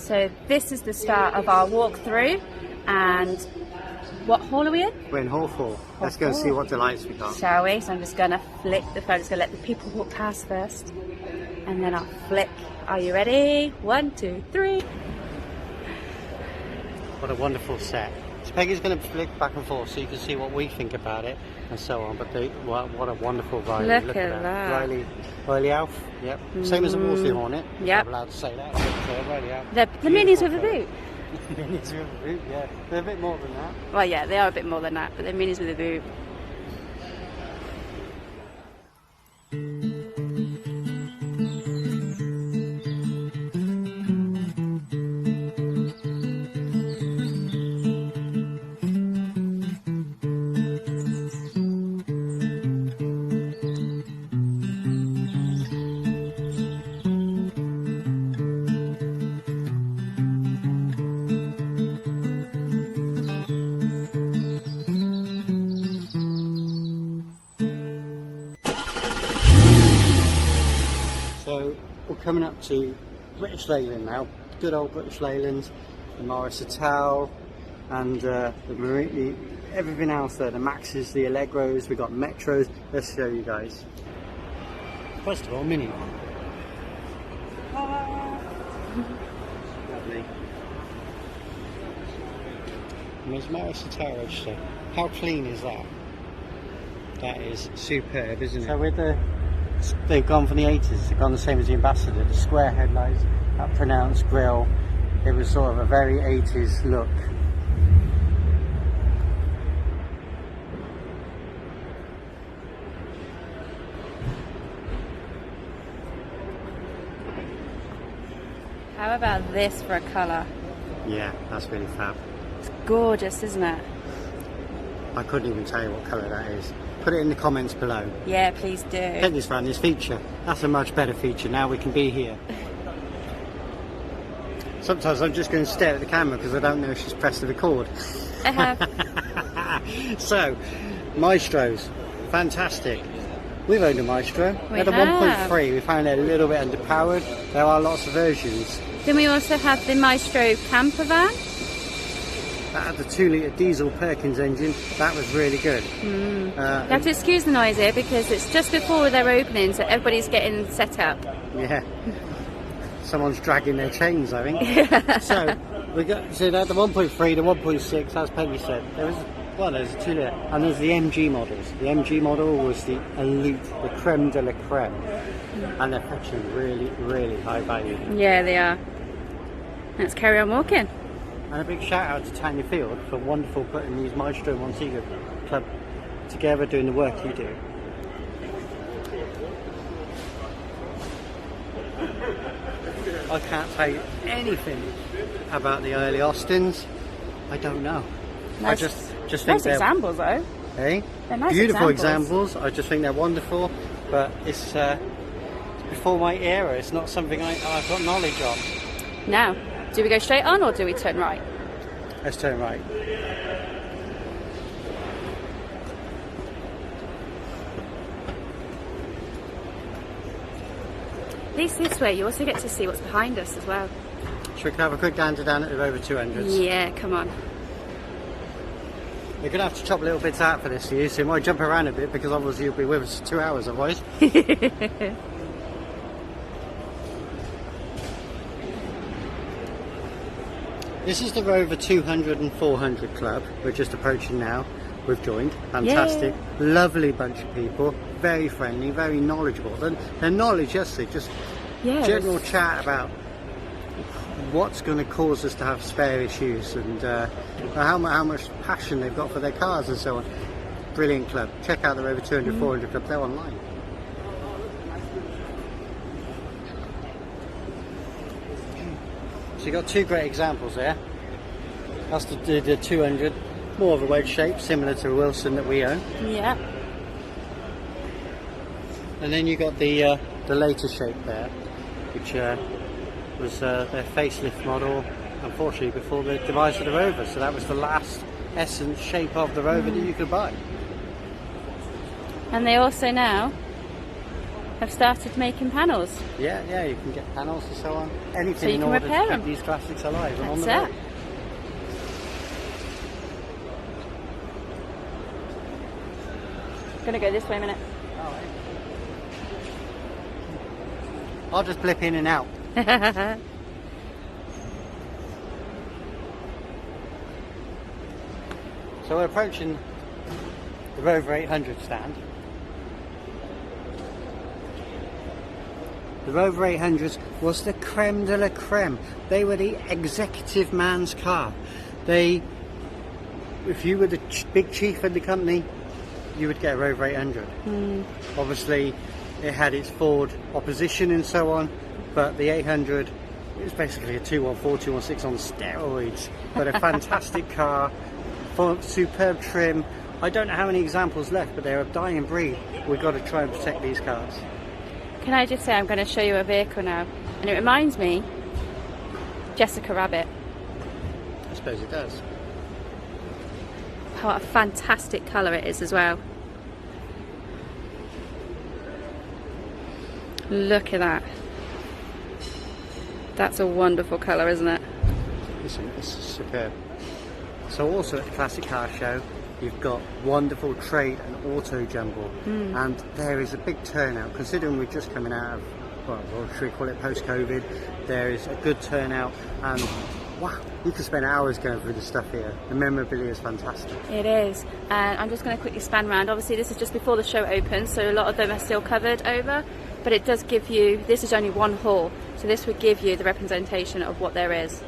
So this is the start of our walkthrough, and what hall are we in? We're in Hall 4. Let's go and see what delights we got. Shall we? So I'm just going to flick the phone. I'm just going to let the people walk past first, and then I'll flick. Are you ready? 1, 2, 3. What a wonderful set. So Peggy's going to flick back and forth so you can see what we think about it and so on. But what a wonderful Riley. Look at that. Riley Alf. Yep. Same as a Wolseley Hornet. Yep. I'm allowed to say that. But, Riley Alf. The minis with a boot. The minis with a boot, yeah. They're a bit more than that. Well, yeah, they are a bit more than that, but they're minis with a boot. So we're coming up to British Leyland now, good old British Leyland, the Morris Ital, and everything else there, the Maxes, the Allegros, we've got Metros. Let's show you guys. First of all, Mini. Lovely. And there's Morris Ital register. How clean is that? That is superb, isn't it? So with they've gone from the 80s, they've gone the same as the Ambassador, the square headlights, that pronounced grille. It was sort of a very 80s look. How about this for a colour? Yeah, that's really fab. It's gorgeous, isn't it? I couldn't even tell you what colour that is. Put it in the comments below. Yeah, please do. Take this round this feature. That's a much better feature. Now we can be here. Sometimes I'm just going to stare at the camera because I don't know if she's pressed the record. I have. So, Maestros, fantastic. We've owned a Maestro. We had a have. 1.3. We found it a little bit underpowered. There are lots of versions. Then we also have the Maestro camper van. That had the 2-litre diesel Perkins engine. That was really good. You have to excuse the noise here because it's just before their opening, so everybody's getting set up. Yeah. Someone's dragging their chains, I think. So they had the 1.3, the 1.6, as Peggy said. There's a 2-litre, and there's the MG models. The MG model was the elite, the creme de la creme, and they're fetching really, really high value. Yeah, they are. Let's carry on walking. And a big shout out to Tanya Field for wonderful putting these Maestro Montego Club together, doing the work you do. I can't tell you anything about the early Austins. I don't know. I just think nice they're examples though. Hey? They're nice Beautiful examples. I just think they're wonderful, but it's before my era. It's not something I've got knowledge of. Now, do we go straight on or do we turn right? Let's turn right. At least this way you also get to see what's behind us as well. Should we have a quick gander down at the Rover 200s? Yeah, come on. You're going to have to chop little bits out for this, so you might jump around a bit because obviously you'll be with us 2 hours otherwise. This is the Rover 200 and 400 Club. We're just approaching now. We've joined. Fantastic. Yay. Lovely bunch of people. Very friendly, very knowledgeable. Their knowledge, just general chat about what's going to cause us to have spare issues and how much passion they've got for their cars and so on. Brilliant club. Check out the Rover 200 400 Club. They're online. So you've got two great examples there. That's the 200, more of a wedge shape, similar to a Wilson that we own. Yeah. And then you got the later shape there, which was their facelift model, unfortunately before the demise of the Rover. So that was the last essence shape of the Rover that you could buy. And they also now have started making panels. Yeah, you can get panels and so on. Anything So you in can order repair to them. keep these classics alive and on the That's road. it. Gonna go this way a minute. I'll just blip in and out. So we're approaching the Rover 800 stand. The Rover 800s was the creme de la creme. They were the executive man's car. If you were the big chief of the company, you would get a Rover 800. Obviously, it had its Ford opposition and so on, but the 800 is basically a 214, 216 on steroids. But a fantastic car, superb trim. I don't know how many examples left, but they're a dying breed. We've got to try and protect these cars. Can I just say, I'm going to show you a vehicle now, and it reminds me Jessica Rabbit. I suppose it does. What a fantastic colour it is as well. Look at that. That's a wonderful colour, isn't it? It's superb. So also at the Classic Car Show, you've got wonderful trade and auto jumble, and there is a big turnout. Considering we're just coming out of, well, should we call it post-COVID? There is a good turnout, and wow, you can spend hours going through the stuff here. The memorabilia is fantastic. It is, and I'm just going to quickly span around. Obviously this is just before the show opens, so a lot of them are still covered over, but it does give you, this is only one hall, so this would give you the representation of what there is.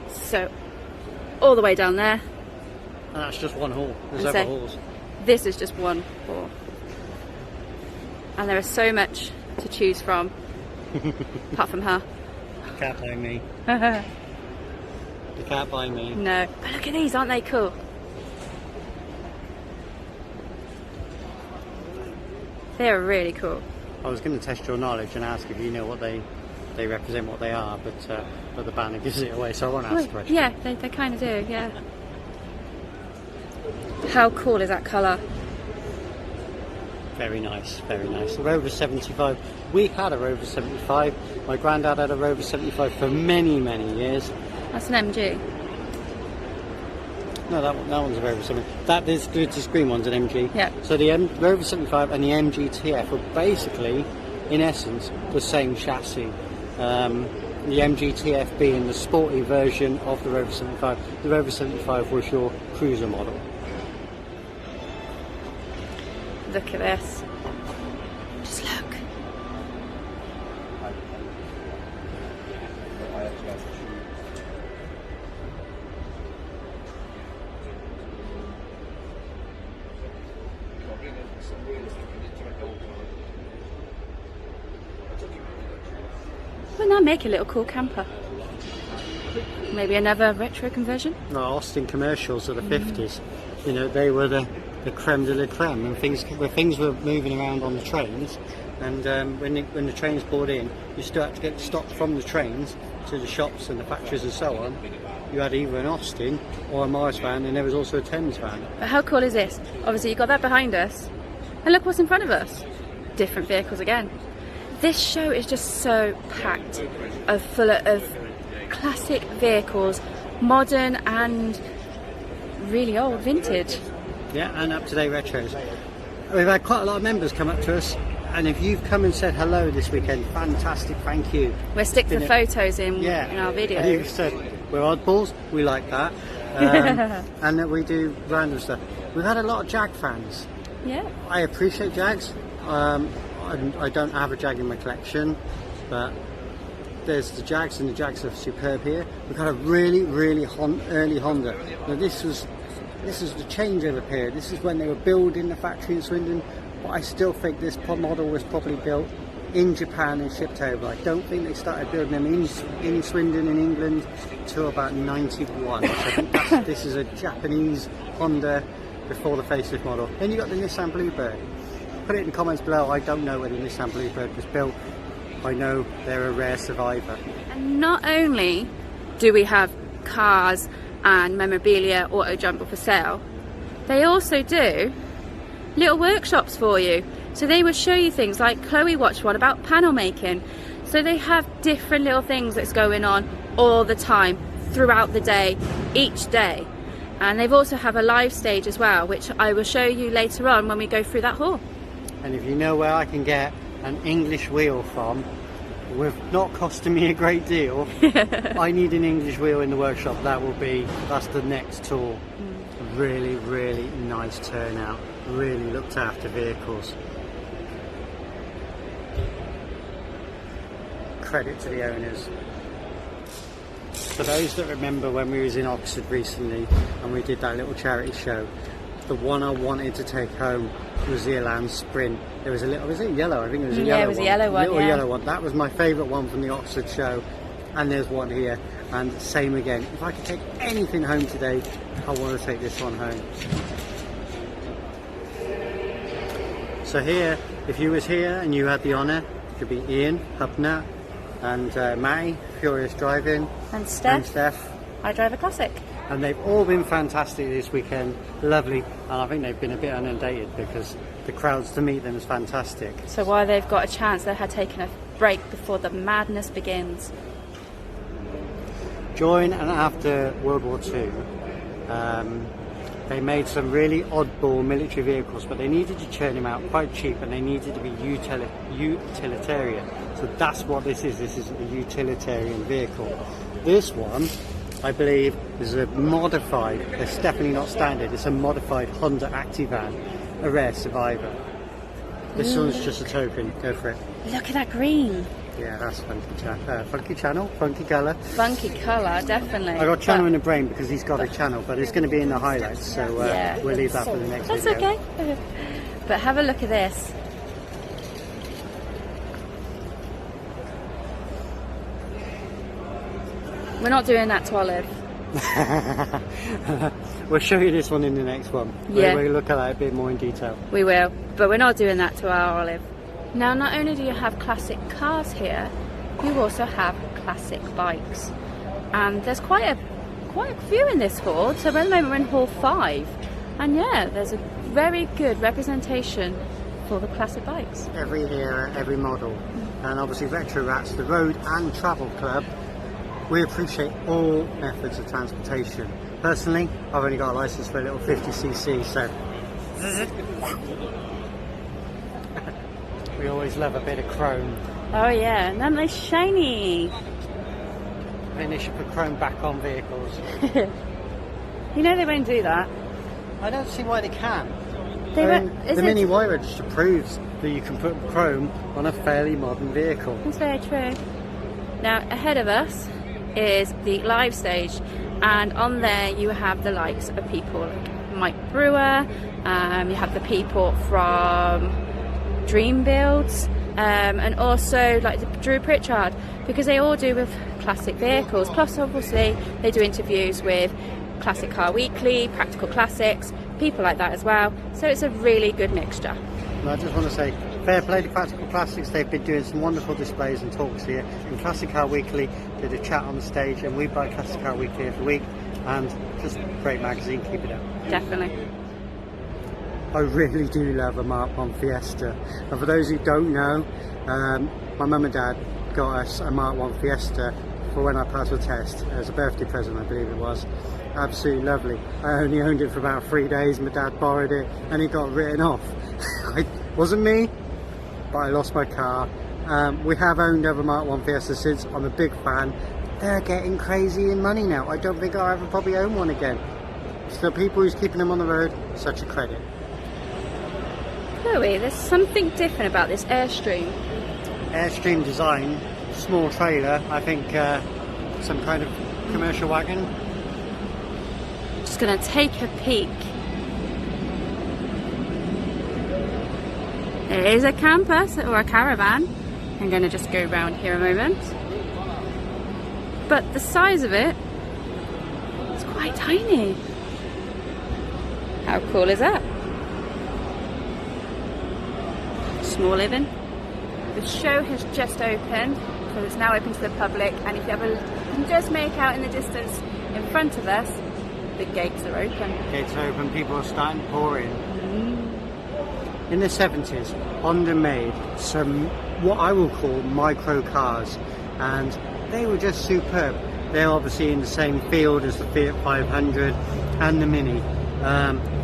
So all the way down there, And that's just one hall. There's And other so- halls. this is just one hall, and there is so much to choose from apart from her. You can't buy me. You can't buy me. No, but look at these, aren't they cool? They're really cool. I was going to test your knowledge and ask if you know what they represent, what they are, but the banner gives it away, so I won't ask the question. Yeah, they kind of do, yeah. How cool is that colour? Very nice, very nice. The Rover 75. We had a Rover 75. My granddad had a Rover 75 for many, many years. That's an MG. No, that one's a Rover 75. That is this green one's an MG. Yeah. So the Rover 75 and the MG TF were basically, in essence, the same chassis. The MG TF being the sporty version of the Rover 75. The Rover 75 was your cruiser model. Look at this. Just look. Wouldn't that make a little cool camper? Maybe another retro conversion? No, Austin commercials of the 50s. You know, they were the creme de la creme, and things were moving around on the trains, and when the trains brought in, you still had to get stock from the trains to the shops and the factories and so on. You had either an Austin or a Mars van, and there was also a Thames van. But how cool is this? Obviously you've got that behind us, and look what's in front of us. Different vehicles again. This show is just so packed full of classic vehicles, modern and really old, vintage. Yeah, and up-to-date retros. We've had quite a lot of members come up to us, and if you've come and said hello this weekend, fantastic, thank you. We'll stick the photos in our And videos. you've said we're oddballs, we like that, and that we do random stuff. We've had a lot of Jag fans. Yeah. I appreciate Jags. I don't have a Jag in my collection, but there's the Jags, and the Jags are superb here. We've got a really, really early Honda. Now this is the changeover period. This is when they were building the factory in Swindon, but I still think this model was probably built in Japan and shipped over. I don't think they started building them in Swindon in England until about 91. So I think this is a Japanese Honda before the facelift model. Then you got the Nissan Bluebird. Put it in the comments below. I don't know where the Nissan Bluebird was built. I know they're a rare survivor. And not only do we have cars and memorabilia auto jumble for sale, they also do little workshops for you. So they would show you things like Chloe watched one about panel making. So they have different little things that's going on all the time throughout the day, each day. And they've also have a live stage as well, which I will show you later on when we go through that haul. And if you know where I can get an English wheel from, with not costing me a great deal, I need an English wheel in the workshop. That's the next tour. Really, really nice turnout. Really looked after vehicles. Credit to the owners. For those that remember when we was in Oxford recently and we did that little charity show, the one I wanted to take home was the Leyland Sprint. There was a little, was it yellow? I think it was a yellow one. Yeah, it was a yellow one. Little yellow one. That was my favourite one from the Oxford show. And there's one here. And same again. If I could take anything home today, I want to take this one home. So here, if you was here and you had the honour, it could be Ian, Hubner, and Matty, Furious Driving, and Steph. I drive a classic. And they've all been fantastic this weekend, lovely, and I think they've been a bit inundated because the crowds to meet them is fantastic. So while they've got a chance, they had taken a break before the madness begins. During and after World War II, they made some really oddball military vehicles, but they needed to churn them out quite cheap and they needed to be utilitarian. So that's what this is. This is a utilitarian vehicle. This one, I believe, is a modified, it's definitely not standard, it's a modified Honda Activan, a rare survivor. This one's just a token, go for it. Look at that green. Yeah, that's funky channel, funky colour. Funky colour, definitely. I got channel in the brain because he's got a channel, but it's going to be in the highlights, so we'll leave that for the next video. That's okay. But have a look at this. We're not doing that to Olive. We'll show you this one in the next one. Yeah. We'll look at that a bit more in detail. We will, but we're not doing that to our Olive. Now, not only do you have classic cars here, you also have classic bikes. And there's quite a few in this haul. So at the moment we're in haul 5. And yeah, there's a very good representation for the classic bikes. Every era, every model. And obviously Retro Rats, the Road and Travel Club, we appreciate all methods of transportation. Personally, I've only got a license for a little 50cc, so we always love a bit of chrome. Oh yeah, and then they're shiny. I think they should put chrome back on vehicles. You know they won't do that. I don't see why they can. The Mini Y register proves that you can put chrome on a fairly modern vehicle. That's very true. Now ahead of us is the live stage, and on there you have the likes of people like Mike Brewer, you have the people from Dream Builds, and also like the Drew Pritchard, because they all do with classic vehicles, plus obviously they do interviews with Classic Car Weekly, Practical Classics, people like that as well, so it's a really good mixture. And I just want to say fair play to Practical Classics. They've been doing some wonderful displays and talks here, and Classic Car Weekly did a chat on the stage, and we buy Classic Car Weekly every week, and just a great magazine, keep it up. Definitely. I really do love a Mark 1 Fiesta, and for those who don't know, my mum and dad got us a Mark 1 Fiesta for when I passed the test as a birthday present, I believe it was. Absolutely lovely. I only owned it for about 3 days. My dad borrowed it and it got written off. It wasn't me, but I lost my car. We have owned other Mark 1 Fiesta since. I'm a big fan. They're getting crazy in money now. I don't think I'll ever probably own one again. So people who's keeping them on the road, such a credit. Chloe, there's something different about this Airstream. Airstream design, small trailer, I think some kind of commercial wagon. Just going to take a peek. It is a camper or a caravan. I'm going to just go around here a moment. But the size of it is quite tiny. How cool is that? Small living. The show has just opened, so it's now open to the public, and if you can just make out in the distance in front of us The gates are open. Gates are open, people are starting to pour in. In the 70s, Honda made some what I will call micro cars, and they were just superb. They're obviously in the same field as the Fiat 500 and the Mini.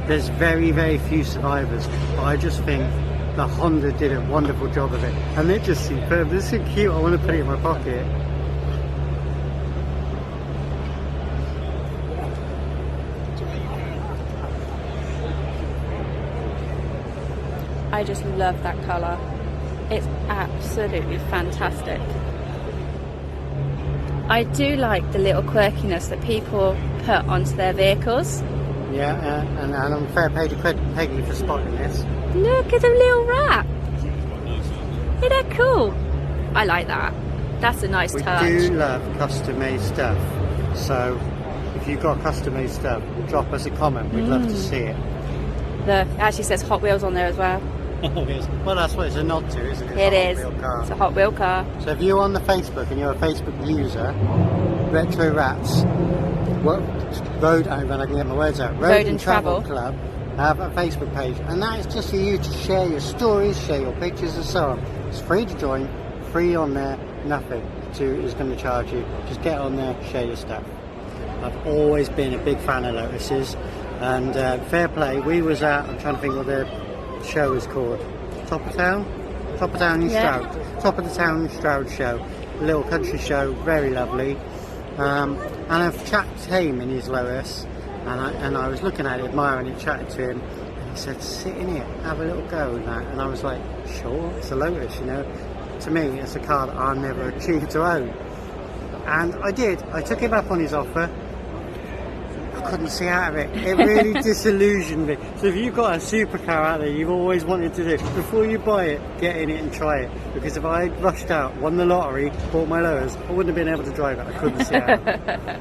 There's very, very few survivors, but I just think that Honda did a wonderful job of it, and they're just superb. They're so cute. I want to put it in my pocket. I just love that colour. It's absolutely fantastic. I do like the little quirkiness that people put onto their vehicles. Yeah, and I'm fair play to Peggy for spotting this. Look at a little rat. Isn't that cool? I like that. That's a nice touch. We do love custom-made stuff. So if you've got custom-made stuff, drop us a comment. We'd love to see it. It actually says Hot Wheels on there as well. Well, that's what it's a nod to, isn't it? It is. It's a Hot Wheel car. So if you're on the Facebook and you're a Facebook user, Retro Rats, Road and Travel Club have a Facebook page, and that is just for you to share your stories, share your pictures and so on. It's free to join, free on there, nothing is going to charge you. Just get on there, share your stuff. I've always been a big fan of Lotuses, and fair play, we was at, I'm trying to think what the show is called, Top of the Town in Stroud show, a little country show, very lovely. And I've chatted to him in his Lotus, and I was looking at it, admiring it, chatted to him, and he said, sit in it, have a little go, and I was like, sure, it's a Lotus, you know. To me, it's a car that I'll never achieve to own. And I did. I took him up on his offer. I couldn't see out of it. It really disillusioned me. So if you've got a supercar out there you've always wanted to do, before you buy it, get in it and try it. Because if I had rushed out, won the lottery, bought my Lotus, I wouldn't have been able to drive it. I couldn't see out of it.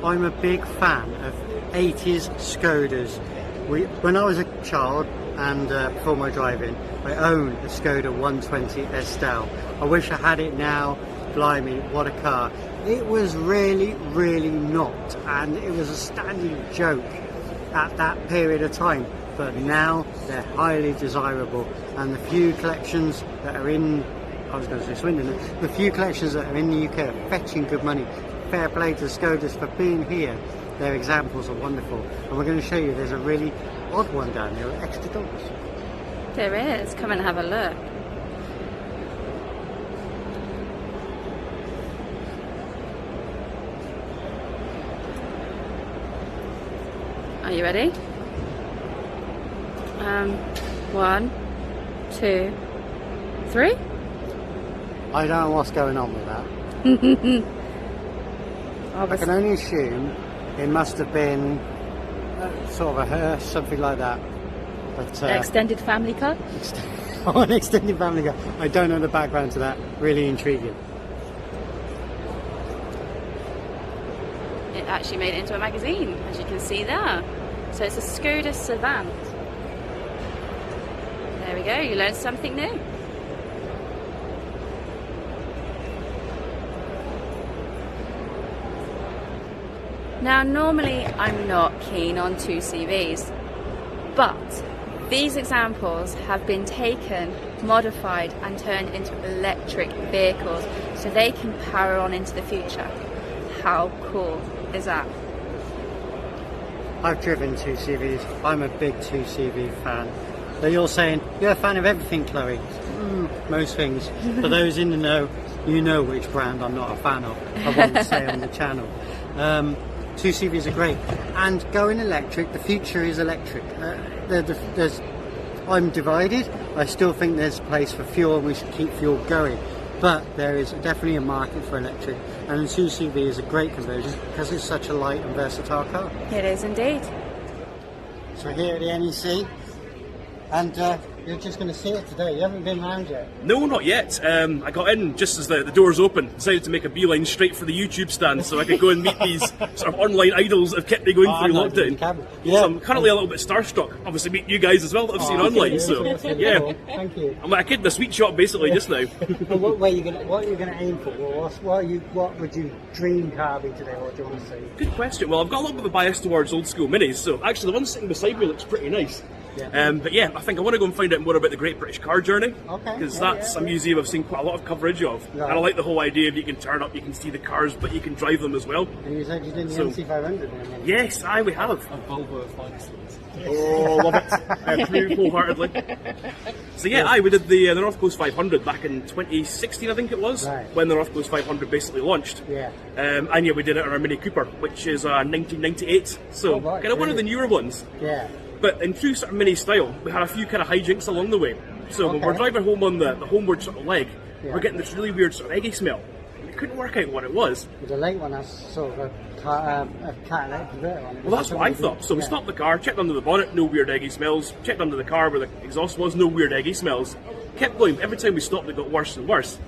I'm a big fan of 80s Skodas. When I was a child and before my driving, I owned a Skoda 120 Estelle. I wish I had it now. Blimey, what a car. It was really, really not, and it was a standing joke at that period of time, but now they're highly desirable, and the few collections that are in, I was going to say Swindon, the few collections that are in the UK are fetching good money. Fair play to Skodas for being here. Their examples are wonderful, and we're going to show you there's a really odd one down here with extra doors. There is, come and have a look. Are you ready? 1, 2, 3. I don't know what's going on with that. I can only assume it must have been sort of a hearse, something like that. But extended family car? An extended family car. I don't know the background to that. Really intriguing. It actually made it into a magazine, as you can see there. So it's a Skoda Savant. There we go, you learned something new. Now normally I'm not keen on 2CVs, but these examples have been taken, modified and turned into electric vehicles so they can power on into the future. How cool is that? I've driven 2CVs. I'm a big 2CV fan. So you're saying you're a fan of everything, Chloe? Most things. For those in the know, you know which brand I'm not a fan of. I won't say on the channel. 2CVs are great, and going electric. The future is electric. I'm divided. I still think there's a place for fuel, and we should keep fuel going. But there is definitely a market for electric, and the 2CV is a great conversion because it's such a light and versatile car. It is indeed. So we're here at the NEC, and you're just going to see it today. You haven't been around yet. No, not yet. I got in just as the doors opened. Decided to make a beeline straight for the YouTube stand so I could go and meet these sort of online idols that have kept me going through lockdown. Yeah. So I'm currently a little bit starstruck. Obviously, meet you guys as well that I've seen online. So yeah, cool. Thank you. I'm like a kid in a sweet shop basically just now. And what are you going to aim for? What would you dream car be today? What do you want to see? Good question. Well, I've got a little bit of a bias towards old school minis. So actually, the one sitting beside me looks pretty nice. Yeah. But yeah, I think I want to go and find out more about the Great British Car Journey, because Okay. that's a museum I've seen quite a lot of coverage of, Right. and I like the whole idea of you can turn up, you can see the cars, but you can drive them as well. And you said you did the So- MC500. Yes, we have. A Volvo of finest. Oh, love it. I approve wholeheartedly. So yeah, we did the North Coast 500 back in 2016, I think it was, Right. when the North Coast 500 basically launched. Yeah. And yeah, we did it on our Mini Cooper, which is 1998, so Oh, right, kind of one of the newer ones. Yeah. But in true sort of mini style, we had a few kind of hijinks along the way. So when we're Okay. driving home on the homeward sort of leg, Yeah. we're getting this really weird sort of eggy smell. We couldn't work out what it was. The late one has sort of a catalytic converter on it. Well, that's what I thought. So we stopped the car, checked under the bonnet, no weird eggy smells. Checked under the car where the exhaust was, no weird eggy smells. Kept going. Every time we stopped, it got worse and worse.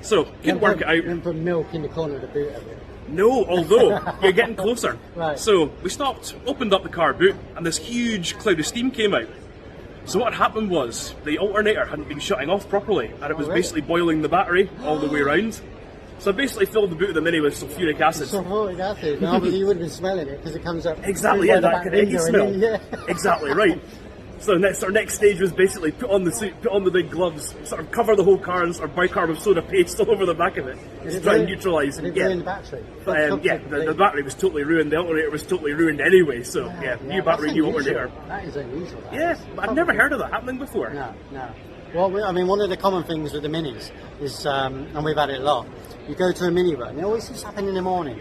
So couldn't work it out. And put milk in the corner of the boot of it. No, although you're getting closer. Right. So we stopped, opened up the car boot, and this huge cloud of steam came out. So what had happened was the alternator hadn't been shutting off properly, and it was really? basically boiling the battery all the way around. So I basically filled the boot of the Mini with sulfuric acid. Sulfuric acid. No, but you would have been smelling it because it comes up. Exactly, through yeah, the that back kind of eggy window smell. and then- yeah. Exactly right. So our next stage was basically put on the suit, put on the big gloves, sort of cover the whole car and sort of bicarbonate soda paste all over the back of it to try and neutralise. Did it ruin the battery? Yeah, the battery was totally ruined. The alternator was totally ruined anyway. So yeah, new battery, that's new unusual. alternator. That is unusual. that Yeah, is. but I've never heard of that happening before. No. Well, I mean, one of the common things with the minis is, and we've had it a lot, you go to a mini run, it always seems to happen in the morning,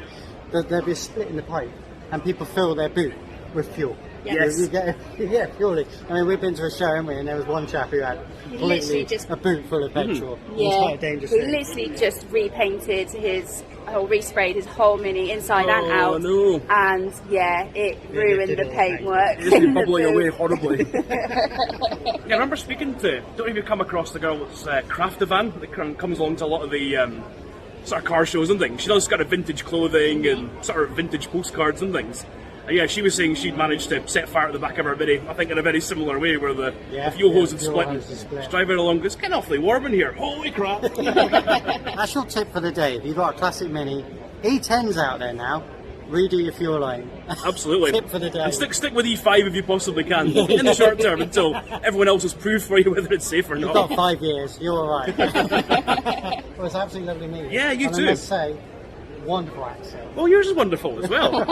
that there'll be a split in the pipe and people fill their boot with fuel. Yes. You get fuel. I mean, we've been to a show, haven't we, and there was one chap who had completely just- a boot full of petrol. It was quite a dangerous we thing. literally just repainted resprayed his whole Mini inside and Oh, out. no. And yeah, it ruined did the all paintwork. It just in been the bubbling boot. away horribly. Yeah, I remember speaking to, don't know if you've come across the girl that's Craftavan that comes along to a lot of the sort of car shows and things. She does kind of vintage clothing and sort of vintage postcards and things. And yeah, she was saying she'd managed to set fire at the back of her Mini, I think in a very similar way, where the fuel hose had fuel split. hose is split. She's driving along, it's kind of awfully warm in here. Holy crap! That's your tip for the day. If you've got a classic Mini, E10's out there now. Redo your fuel line. Absolutely. Tip for the day. And stick with E5 if you possibly can in the short term until everyone else has proved for you whether it's safe or You've not. got 5 years. You're all right. Well, it's absolutely lovely meeting. Yeah, you and too. I must say, wonderful accent. Well, yours is wonderful as well.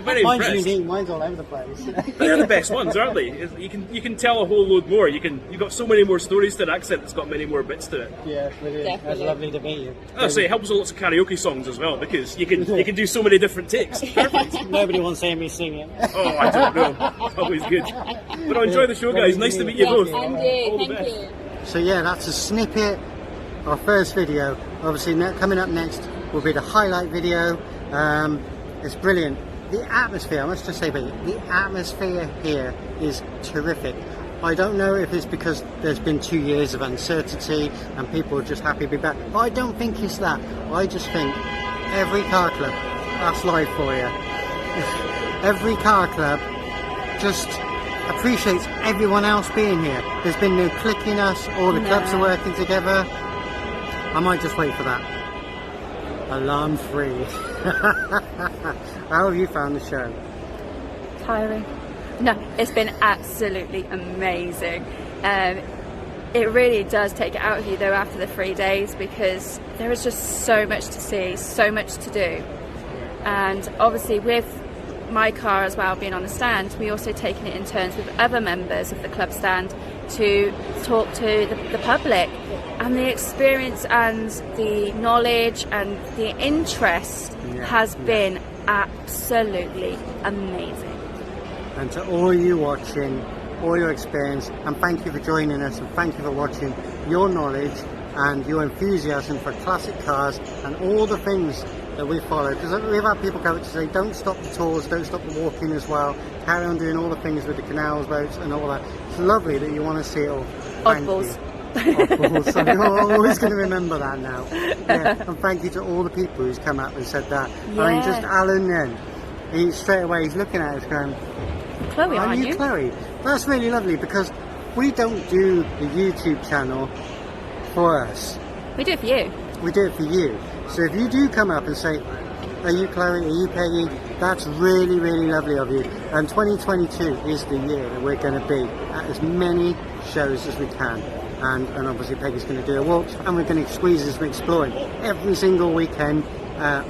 Very Mine's impressed. unique. Mine's all over the place. They're the best ones, aren't they? You can tell a whole load more. You've got so many more stories to the accent. It's got many more bits to it. Yeah, brilliant. That's lovely to meet you. I say it helps with lots of karaoke songs as well because you can do so many different takes. Perfect. Nobody wants to hear me sing it. Oh, I don't know. It's always good. But I enjoy the show, guys. Nice to meet you both. And All the thank best. you. So yeah, that's a snippet. Our first video. Obviously, coming up next will be the highlight video. It's brilliant. The atmosphere, I must just say, the atmosphere here is terrific. I don't know if it's because there's been 2 years of uncertainty and people are just happy to be back. But I don't think it's that. I just think every car club, that's life for you. Every car club just appreciates everyone else being here. There's been no clicking us, all the clubs are working together. I might just wait for that. Alarm free. How have you found the show? Tiring. No, it's been absolutely amazing. It really does take it out of you though after the 3 days because there is just so much to see, so much to do. And obviously with my car as well being on the stand, we also taken it in turns with other members of the club stand to talk to the public, and the experience and the knowledge and the interest has been absolutely amazing. And to all you watching, all your experience, and thank you for joining us, and thank you for watching. Your knowledge and your enthusiasm for classic cars and all the things that we follow, because we've had people come to say don't stop the tours, don't stop the walking as well, carry on doing all the things with the canals, boats and all that. It's lovely that you want to see it all. Oddballs. Oddballs. So you're always going to remember that now. Yeah. And thank you to all the people who's come up and said that. Yeah. I mean, just Alan then. He straight away he's looking at us going, Chloe, are aren't you? Chloe? That's really lovely because we don't do the YouTube channel for us. We do it for you. We do it for you. So if you do come up and say, are you Chloe, are you Peggy? That's really, really lovely of you. And 2022 is the year that we're going to be at as many shows as we can. And obviously Peggy's going to do a walk, and we're going to squeeze this and exploring every single weekend.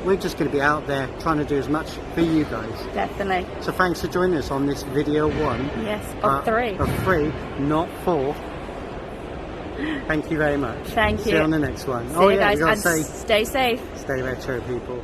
We're just going to be out there trying to do as much for you guys. Definitely. So thanks for joining us on this video 1. Yes, of 3. Of 3, not 4. Thank you very much. Thank you. See you on the next one. See you guys, and stay safe. Stay retro, people.